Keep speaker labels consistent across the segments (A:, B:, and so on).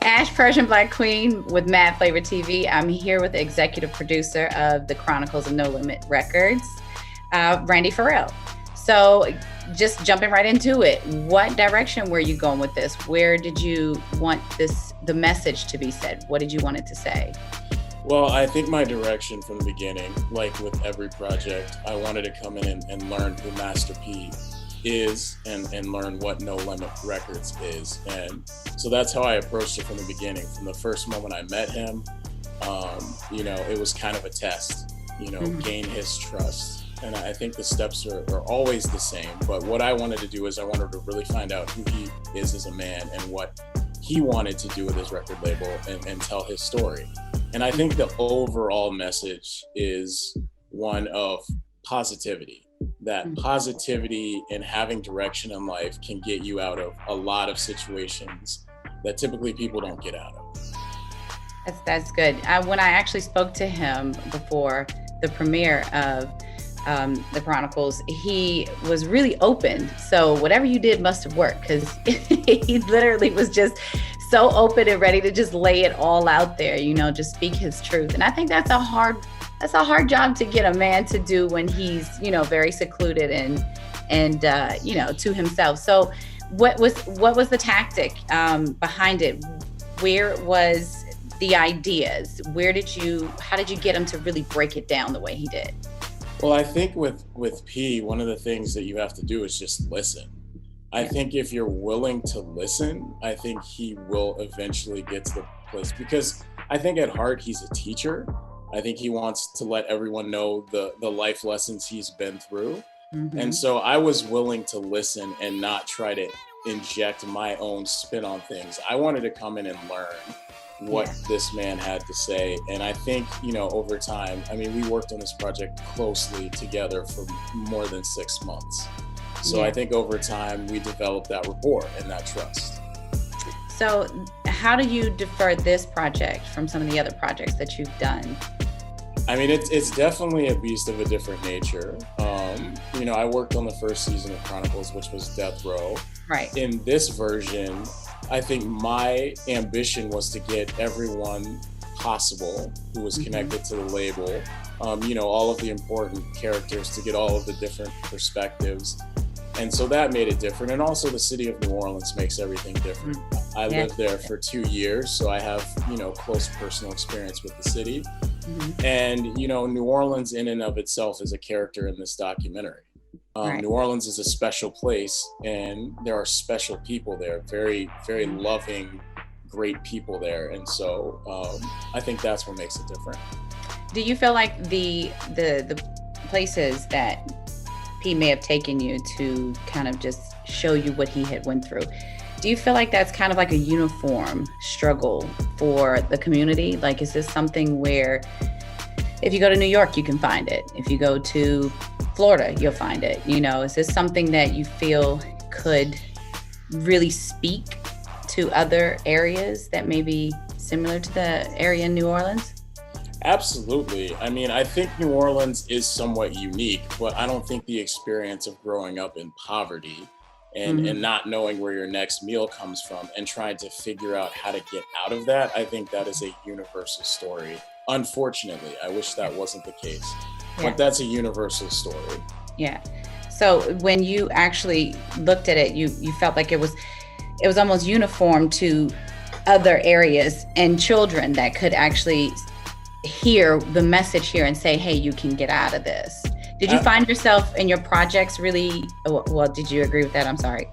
A: Ash Persian Black Queen with MadFlavor TV. I'm here with the executive producer of the Chronicles of No Limit Records, Randy Ferrell. So, just jumping right into it, what direction were you going with this? Where did you want the message to be said? What did you want it to say?
B: Well, I think my direction from the beginning, like with every project, I wanted to come in and learn who Master P is and learn what No Limit Records is. And so that's how I approached it from the beginning. From the first moment I met him, it was kind of a test, gain his trust. And I think the steps are always the same. But what I wanted to do is I wanted to really find out who he is as a man and what he wanted to do with his record label and tell his story. And I think the overall message is one of positivity. That positivity and having direction in life can get you out of a lot of situations that typically people don't get out of.
A: That's good. When I actually spoke to him before the premiere of the Chronicles, he was really open. So whatever you did must have worked, because he literally was just so open and ready to just lay it all out there, just speak his truth. And I think that's a hard job to get a man to do when he's, very secluded and to himself. So what was the tactic behind it? Where was the ideas? How did you get him to really break it down the way he did?
B: Well, I think with P, one of the things that you have to do is just listen. I think if you're willing to listen, I think he will eventually get to the place, because I think at heart he's a teacher. I think he wants to let everyone know the life lessons he's been through. Mm-hmm. And so I was willing to listen and not try to inject my own spin on things. I wanted to come in and learn what this man had to say. And I think, over time, we worked on this project closely together for more than 6 months. So I think over time we developed that rapport and that trust.
A: So how do you defer this project from some of the other projects that you've done?
B: It's definitely a beast of a different nature. I worked on the first season of Chronicles, which was Death Row.
A: Right.
B: In this version, I think my ambition was to get everyone possible who was connected to the label, all of the important characters, to get all of the different perspectives. And so that made it different. And also the city of New Orleans makes everything different. I lived there for 2 years, so I have, close personal experience with the city. Mm-hmm. And, New Orleans in and of itself is a character in this documentary. New Orleans is a special place, and there are special people there, very, very loving, great people there. And so I think that's what makes it different.
A: Do you feel like the places that he may have taken you to kind of just show you what he had went through, do you feel like that's kind of like a uniform struggle for the community? Like, is this something where if you go to New York, you can find it? If you go to Florida, you'll find it. Is this something that you feel could really speak to other areas that may be similar to the area in New Orleans?
B: Absolutely. I think New Orleans is somewhat unique, but I don't think the experience of growing up in poverty and not knowing where your next meal comes from and trying to figure out how to get out of that, I think that is a universal story. Unfortunately, I wish that wasn't the case, but that's a universal story.
A: Yeah. So when you actually looked at it, you felt like it was almost uniform to other areas and children that could actually hear the message here and say, hey, you can get out of this. Did you find yourself in your projects really, well, did you agree with that? I'm sorry.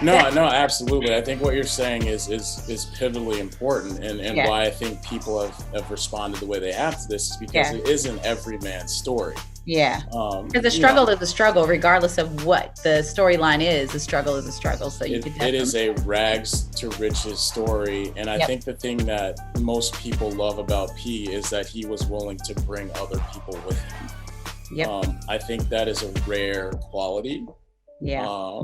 B: No, absolutely. I think what you're saying is pivotally important, and why I think people have responded the way they have to this is because it isn't every man's story.
A: Yeah. Because the struggle is a struggle, regardless of what the storyline is. The struggle is a struggle. So it
B: is a rags to riches story, and I think the thing that most people love about P is that he was willing to bring other people with him.
A: Yep.
B: I think that is a rare quality.
A: Yeah.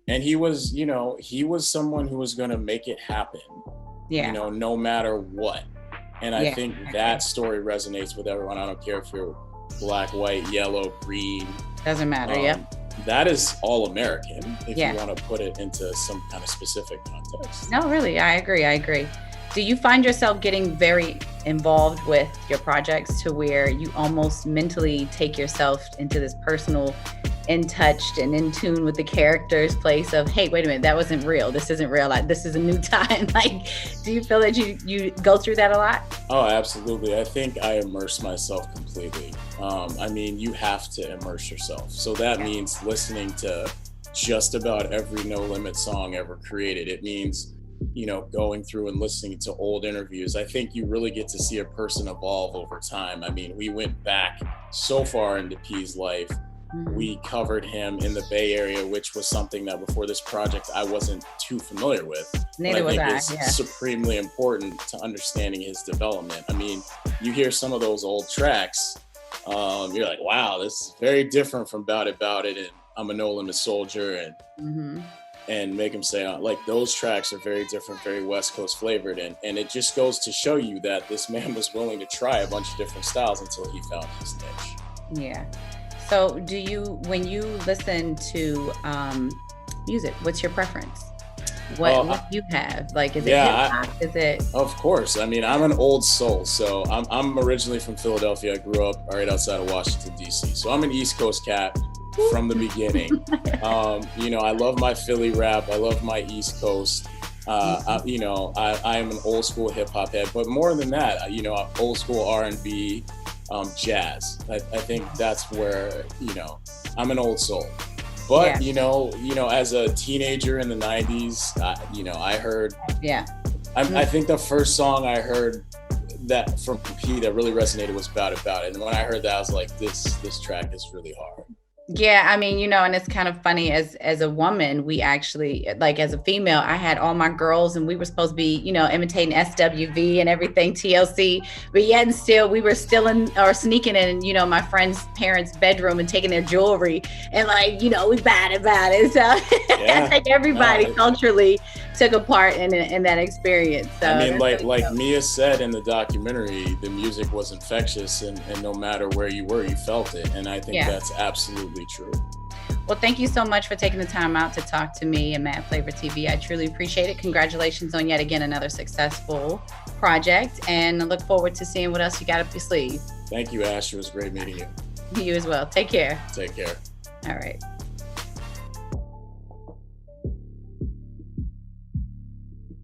B: And he was someone who was going to make it happen.
A: Yeah.
B: No matter what. And I think that story resonates with everyone. I don't care if you're black, white, yellow, green.
A: Doesn't matter.
B: That is all American if you want to put it into some kind of specific context.
A: No, really, I agree. Do you find yourself getting very involved with your projects to where you almost mentally take yourself into this personal, in touched and in tune with the character's place of, hey, wait a minute, that wasn't real. This isn't real. Like, this is a new time. Like, do you feel that you go through that a lot?
B: Oh, absolutely. I think I immerse myself completely. I mean, you have to immerse yourself. So that means listening to just about every No Limit song ever created. It means, you know, going through and listening to old interviews. I think you really get to see a person evolve over time. I mean, we went back so far into P's life. We covered him in the Bay Area, which was something that before this project I wasn't too familiar with.
A: Neither was I.
B: It's supremely important to understanding his development. I mean, you hear some of those old tracks, you're like, wow, this is very different from Bout It, and I'm a No Limit Soldier, and Make Him Say, like, those tracks are very different, very West Coast flavored, and it just goes to show you that this man was willing to try a bunch of different styles until he found his niche.
A: Yeah. So when you listen to music, what's your preference? What do you have? Like, is it hip hop? Is it?
B: Of course. I mean, I'm an old soul. So I'm originally from Philadelphia. I grew up right outside of Washington, D.C. So I'm an East Coast cat from the beginning. You know, I love my Philly rap. I love my East Coast. I am an old school hip hop head, but more than that, you know, old school R&B, jazz. I think that's where, you know, I'm an old soul. But you know, as a teenager in the 90s, I heard. I think the first song I heard that from P that really resonated was Bout It. And when I heard that, I was like, this track is really hard.
A: Yeah, I mean, you know, and it's kind of funny as a woman, we actually, like, as a female, I had all my girls and we were supposed to be, you know, imitating SWV and everything, TLC, but yet and still, we were still sneaking in, you know, my friend's parents' bedroom and taking their jewelry and, like, you know, we bad about it. So I think everybody culturally took a part in that experience. So
B: I mean, like Mia said in the documentary, the music was infectious and no matter where you were, you felt it. And I think that's absolutely true.
A: Well, thank you so much for taking the time out to talk to me and MadFlavor TV. I truly appreciate it. Congratulations on yet again another successful project, and I look forward to seeing what else you got up your sleeve.
B: Thank you, Ash. It was great meeting you.
A: You as well. Take care.
B: Take care.
A: All right.